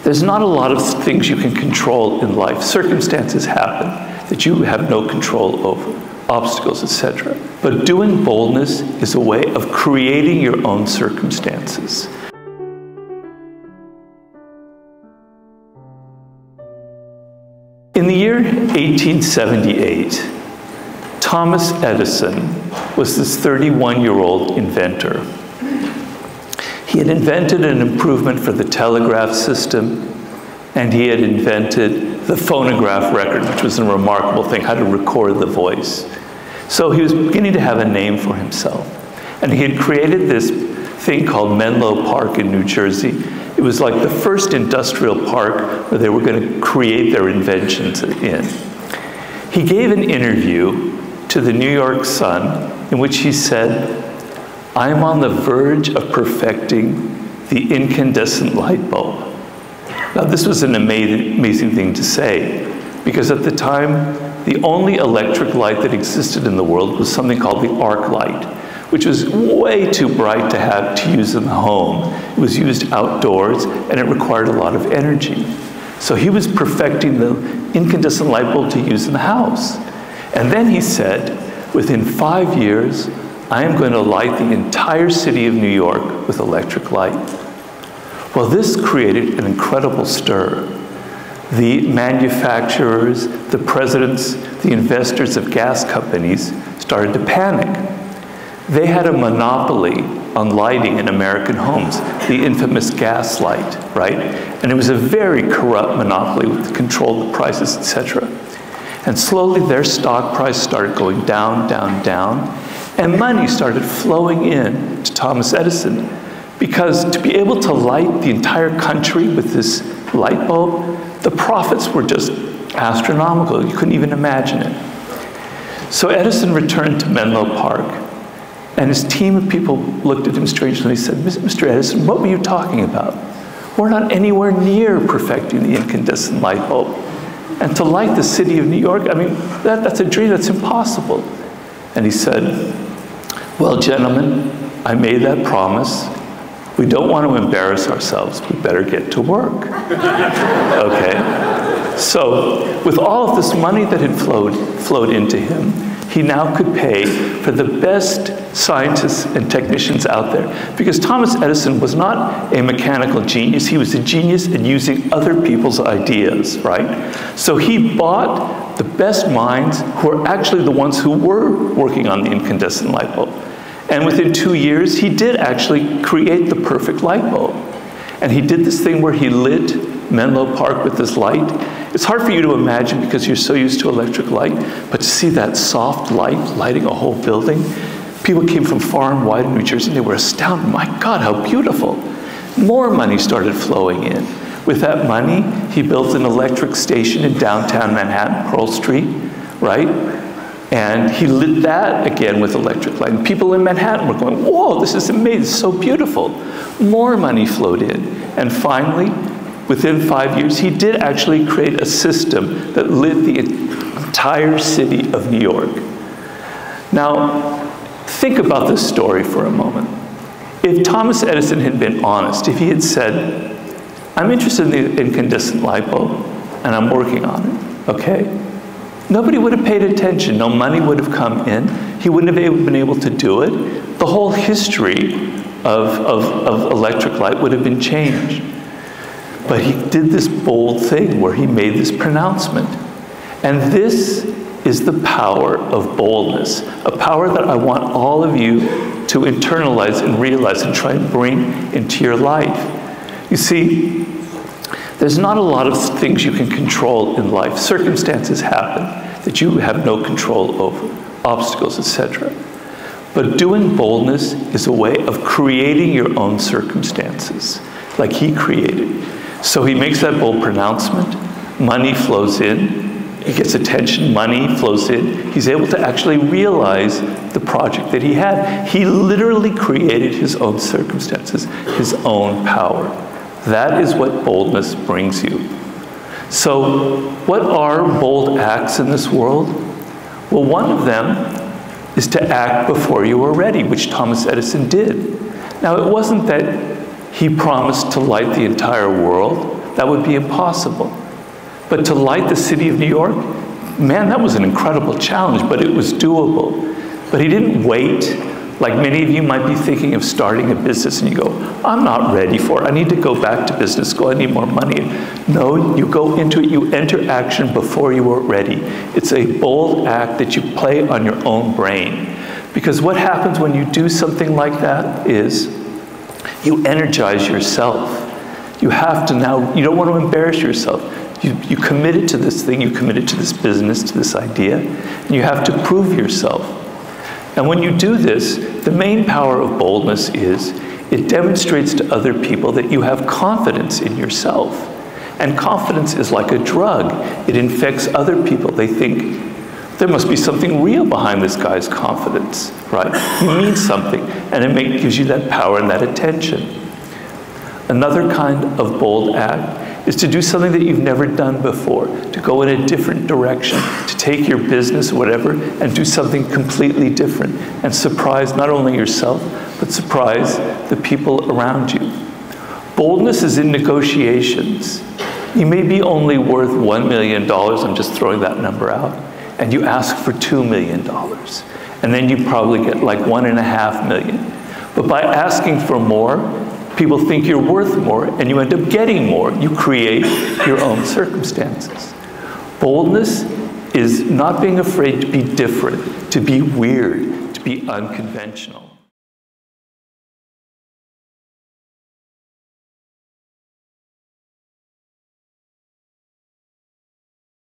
There's not a lot of things you can control in life. Circumstances happen that you have no control over, obstacles, etc. But doing boldness is a way of creating your own circumstances. In the year 1878, Thomas Edison was this 31-year-old inventor. He had invented an improvement for the telegraph system, and he had invented the phonograph record, which was a remarkable thing, how to record the voice. So he was beginning to have a name for himself. And he had created this thing called Menlo Park in New Jersey. It was like the first industrial park where they were going to create their inventions in. He gave an interview to the New York Sun in which he said, "I am on the verge of perfecting the incandescent light bulb." Now, this was an amazing thing to say, because at the time, the only electric light that existed in the world was something called the arc light, which was way too bright to use in the home. It was used outdoors, and it required a lot of energy. So he was perfecting the incandescent light bulb to use in the house. And then he said, within 5 years, I am going to light the entire city of New York with electric light. Well, this created an incredible stir. The manufacturers, the presidents, the investors of gas companies started to panic. They had a monopoly on lighting in American homes, the infamous gas light, right? And it was a very corrupt monopoly with control of the prices, etc. And slowly their stock price started going down, down, down. And money started flowing in to Thomas Edison, because to be able to light the entire country with this light bulb, the profits were just astronomical. You couldn't even imagine it. So Edison returned to Menlo Park, and his team of people looked at him strangely and said, "Mr. Edison, what were you talking about? We're not anywhere near perfecting the incandescent light bulb. And to light the city of New York, I mean, that's a dream, that's impossible." And he said, "Well, gentlemen, I made that promise. We don't want to embarrass ourselves. We better get to work." Okay? So, with all of this money that had flowed into him, he now could pay for the best scientists and technicians out there. Because Thomas Edison was not a mechanical genius. He was a genius in using other people's ideas, right? So he bought the best minds who were actually the ones who were working on the incandescent light bulb. And within 2 years, he did actually create the perfect light bulb. And he did this thing where he lit Menlo Park with this light. It's hard for you to imagine because you're so used to electric light, but to see that soft light lighting a whole building, people came from far and wide in New Jersey, and they were astounded. My God, how beautiful. More money started flowing in. With that money, he built an electric station in downtown Manhattan, Pearl Street, right? And he lit that again with electric light. And people in Manhattan were going, "Whoa, this is amazing, so beautiful." More money flowed in. And finally, within 5 years, he did actually create a system that lit the entire city of New York. Now, think about this story for a moment. If Thomas Edison had been honest, if he had said, "I'm interested in the incandescent light bulb, and I'm working on it," okay? Nobody would have paid attention. No money would have come in. He wouldn't have been able to do it. The whole history of electric light would have been changed. But he did this bold thing where he made this pronouncement. And this is the power of boldness, a power that I want all of you to internalize and realize and try and bring into your life. You see, there's not a lot of things you can control in life. Circumstances happen that you have no control over, obstacles, etc. But doing boldness is a way of creating your own circumstances, like he created. So he makes that bold pronouncement, money flows in, he gets attention, money flows in. He's able to actually realize the project that he had. He literally created his own circumstances, his own power. That is what boldness brings you. So, what are bold acts in this world? Well, one of them is to act before you are ready, which Thomas Edison did. Now, it wasn't that he promised to light the entire world. that would be impossible. But to light the city of New York, man, that was an incredible challenge, but it was doable. But he didn't wait. Like many of you might be thinking of starting a business and you go, I'm not ready for it. I need to go back to business school. I need more money. No, you go into it, you enter action before you are ready. It's a bold act that you play on your own brain. Because what happens when you do something like that is you energize yourself. You have to now, you don't want to embarrass yourself. You committed to this thing, you committed to this business, to this idea, and you have to prove yourself. And when you do this, the main power of boldness is it demonstrates to other people that you have confidence in yourself. And confidence is like a drug. It infects other people. They think, there must be something real behind this guy's confidence, right? He means something, and it gives you that power and that attention. Another kind of bold act is to do something that you've never done before, to go in a different direction, to take your business, whatever, and do something completely different, and surprise not only yourself, but surprise the people around you. Boldness is in negotiations. You may be only worth $1 million, I'm just throwing that number out, and you ask for $2 million. And then you probably get like $1.5 million. But by asking for more, people think you're worth more, and you end up getting more. You create your own circumstances. Boldness is not being afraid to be different, to be weird, to be unconventional.